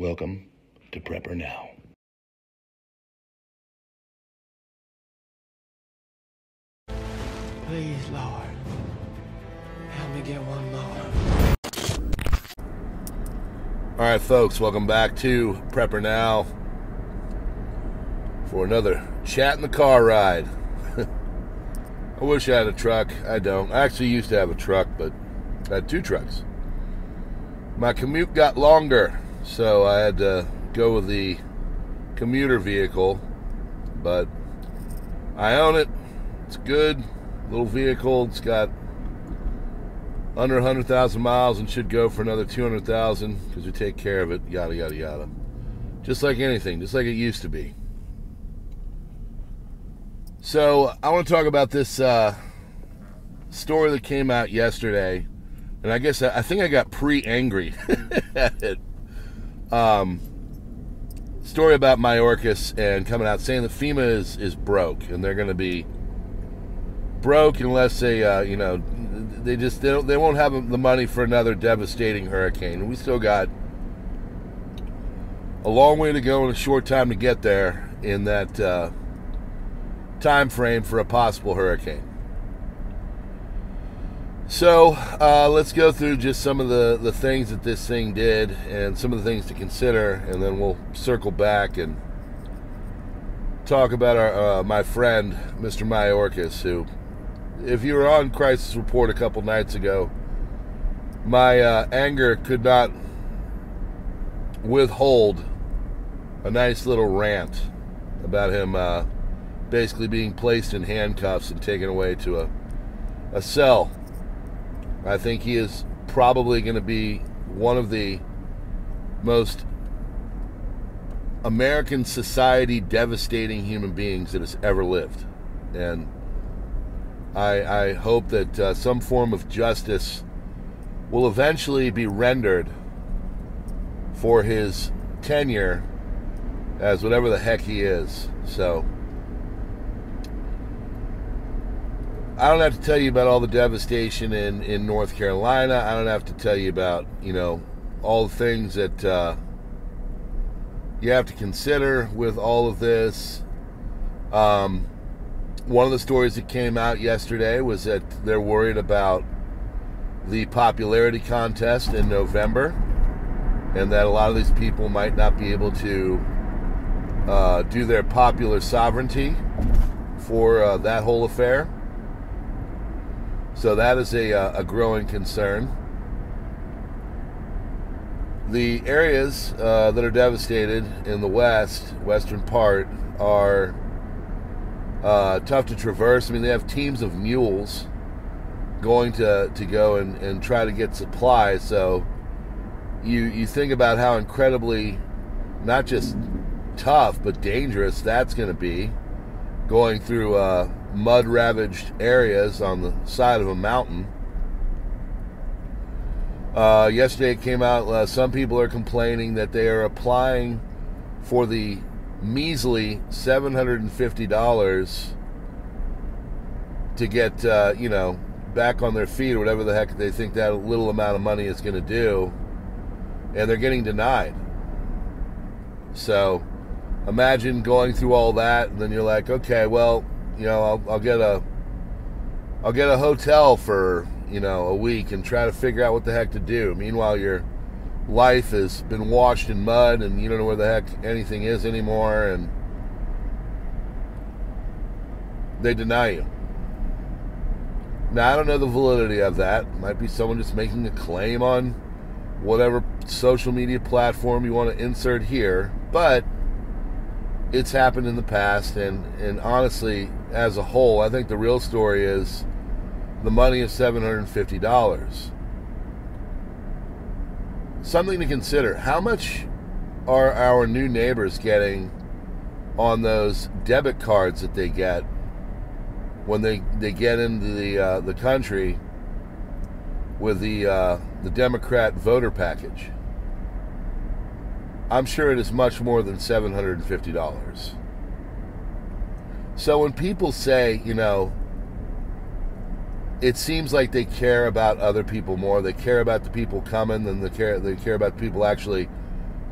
Welcome to PrepperNow. Please, Lord, help me get one more. All right, folks, welcome back to PrepperNow for another chat in the car ride. I wish I had a truck. I don't. I actually used to have a truck, but I had two trucks. My commute got longer, so I had to go with the commuter vehicle, but I own it. It's good. Little vehicle. It's got under 100,000 miles and should go for another 200,000 because we take care of it, yada, yada, yada. Just like anything, just like it used to be. So I want to talk about this story that came out yesterday, and I guess I think I got pre-angry at it. Story about Mayorkas and coming out saying that FEMA is broke, and they're going to be broke unless they, they won't have the money for another devastating hurricane. And we still got a long way to go and a short time to get there in that time frame for a possible hurricane. So let's go through just some of the things that this thing did and some of the things to consider, and then we'll circle back and talk about our my friend, Mr. Mayorkas, who, if you were on Crisis Report a couple nights ago, my anger could not withhold a nice little rant about him basically being placed in handcuffs and taken away to a cell. I think he is probably going to be one of the most American society devastating human beings that has ever lived. And I hope that some form of justice will eventually be rendered for his tenure as whatever the heck he is. So I don't have to tell you about all the devastation in North Carolina. I don't have to tell you about, all the things that you have to consider with all of this. One of the stories that came out yesterday was that they're worried about the popularity contest in November, and that a lot of these people might not be able to do their popular sovereignty for that whole affair. So that is a growing concern. The areas that are devastated in the western part, are tough to traverse. I mean, they have teams of mules going to go and try to get supplies. So you think about how incredibly, not just tough, but dangerous that's going to be, going through mud-ravaged areas on the side of a mountain. Yesterday it came out, some people are complaining that they are applying for the measly $750 to get, back on their feet, or whatever the heck they think that little amount of money is going to do, and they're getting denied. So imagine going through all that, and then you're like, okay, well, I'll get a hotel for, a week and try to figure out what the heck to do. Meanwhile, your life has been washed in mud, and you don't know where the heck anything is anymore, and they deny you. Now, I don't know the validity of that. Might be someone just making a claim on whatever social media platform you want to insert here, but it's happened in the past, and honestly, as a whole, I think the real story is the money is $750. Something to consider. How much are our new neighbors getting on those debit cards that they get when they get into the country with the Democrat voter package? I'm sure it is much more than $750. So when people say, it seems like they care about other people more, they care about the people coming than they care about the people actually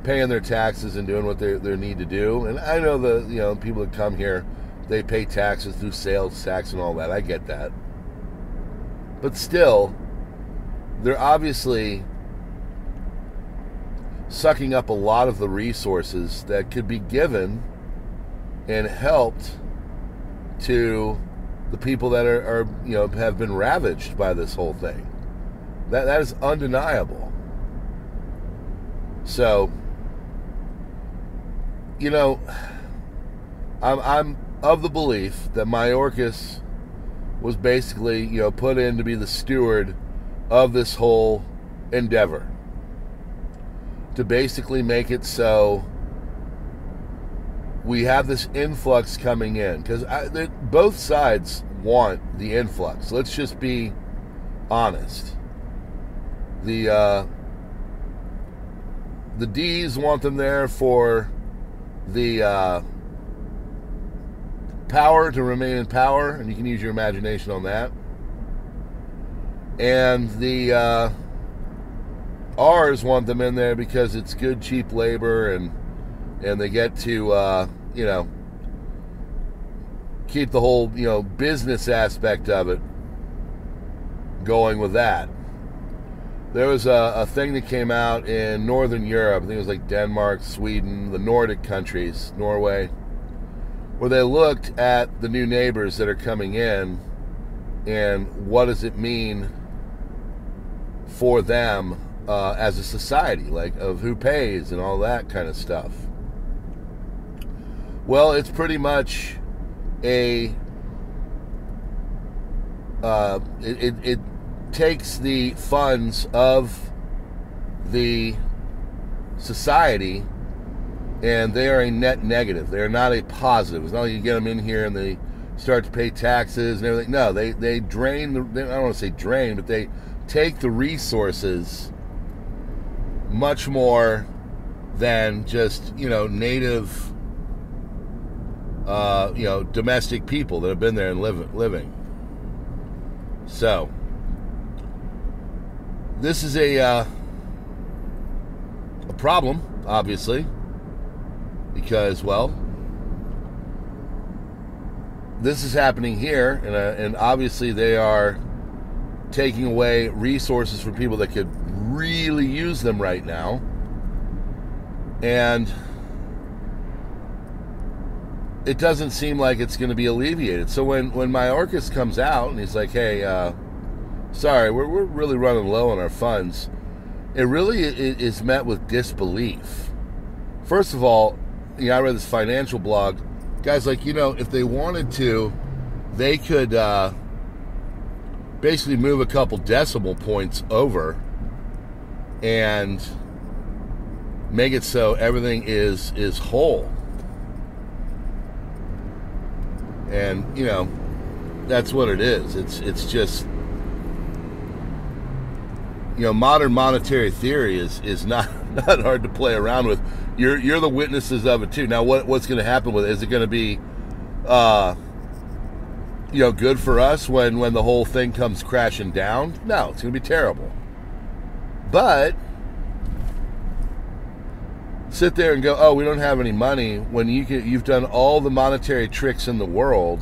paying their taxes and doing what they need to do. And I know the people that come here, they pay taxes through sales tax and all that. I get that. But still, they're obviously sucking up a lot of the resources that could be given and helped to the people that are have been ravaged by this whole thing. That is undeniable. So, I'm of the belief that Mayorkas was basically, put in to be the steward of this whole endeavor, to basically make it so we have this influx coming in, because both sides want the influx. Let's just be honest. The D's want them there for the power, to remain in power, and you can use your imagination on that. And the R's want them in there because it's good, cheap labor, and they get to keep the whole business aspect of it going with that. There was a thing that came out in Northern Europe, I think it was like Denmark, Sweden, the Nordic countries, Norway, where they looked at the new neighbors that are coming in and what does it mean for them as a society, like of who pays and all that kind of stuff. Well, it's pretty much it takes the funds of the society and they are a net negative. They are not a positive. It's not like you get them in here and they start to pay taxes and everything. No, they drain, I don't want to say drain, but they take the resources much more than just, native, domestic people that have been there and living. So, this is a problem, obviously, because, well, this is happening here, and obviously they are taking away resources from people that could really use them right now, and it doesn't seem like it's going to be alleviated. So when Mayorkas comes out and he's like, hey, sorry, we're really running low on our funds, it really is met with disbelief. First of all, I read this financial blog. Guys, like, if they wanted to, they could basically move a couple decimal points over and make it so everything is whole. And, that's what it is. It's just, modern monetary theory is not hard to play around with. You're the witnesses of it too. Now, what's going to happen with it? Is it going to be, good for us when the whole thing comes crashing down? No, it's going to be terrible. But sit there and go, oh, we don't have any money, when you've done all the monetary tricks in the world.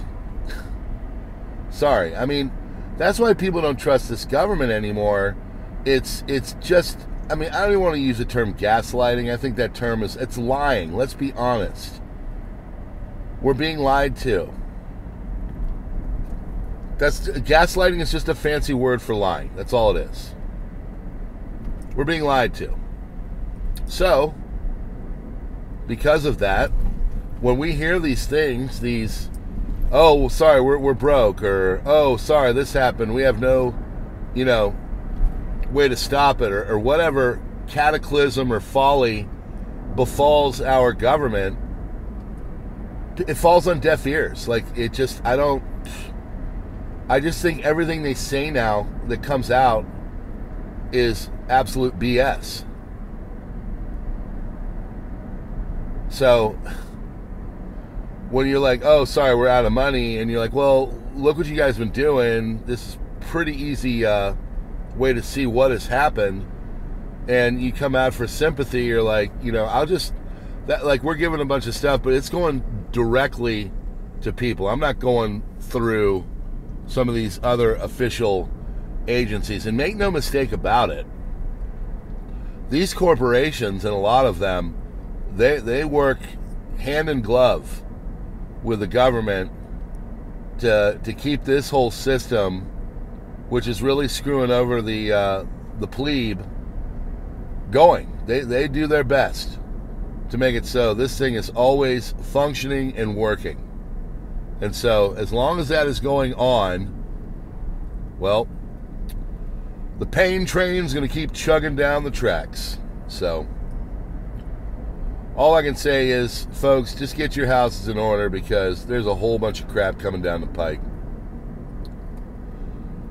Sorry. I mean, that's why people don't trust this government anymore. It's just, I don't even want to use the term gaslighting. I think that term it's lying. Let's be honest. We're being lied to. Gaslighting is just a fancy word for lying. That's all it is. We're being lied to. So, because of that, when we hear these things, oh, well, sorry, we're broke, or, oh, sorry, this happened, we have no, way to stop it, or whatever cataclysm or folly befalls our government, it falls on deaf ears. Like, I just think everything they say now that comes out is absolute BS. So, when you're like, oh, sorry, we're out of money, and you're like, well, look what you guys have been doing, this is pretty easy way to see what has happened. and you come out for sympathy, you're like, we're giving a bunch of stuff, but it's going directly to people. I'm not going through some of these other official agencies. And make no mistake about it, these corporations, and a lot of them, they work hand in glove with the government to keep this whole system, which is really screwing over the plebe, going. They do their best to make it so this thing is always functioning and working. And so as long as that is going on, well, the pain train's going to keep chugging down the tracks. So all I can say is, folks, just get your houses in order, because there's a whole bunch of crap coming down the pike.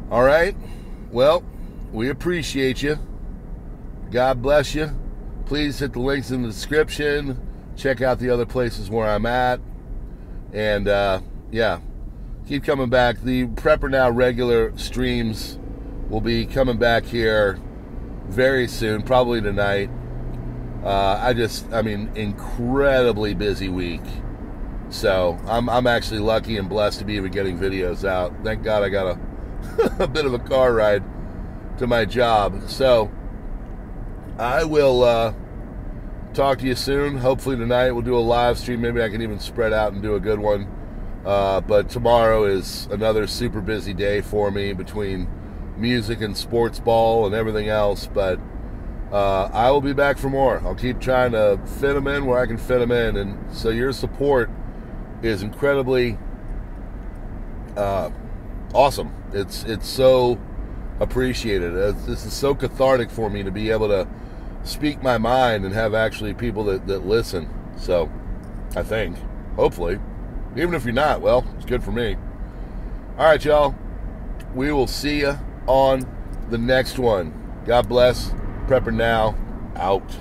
All right? Well, we appreciate you. God bless you. Please hit the links in the description. Check out the other places where I'm at. And, yeah, keep coming back. The PrepperNow regular streams will be coming back here very soon, probably tonight. Incredibly busy week. So I'm actually lucky and blessed to be even getting videos out. Thank God I got a bit of a car ride to my job. So I will talk to you soon. Hopefully tonight we'll do a live stream. Maybe I can even spread out and do a good one. But tomorrow is another super busy day for me between music and sports ball and everything else. But I will be back for more. I'll keep trying to fit them in where I can fit them in. And so your support is incredibly awesome. It's so appreciated. This is so cathartic for me to be able to speak my mind and have actually people that listen. So I think, hopefully, even if you're not, well, it's good for me. All right, y'all. We will see you on the next one. God bless. PrepperNow out.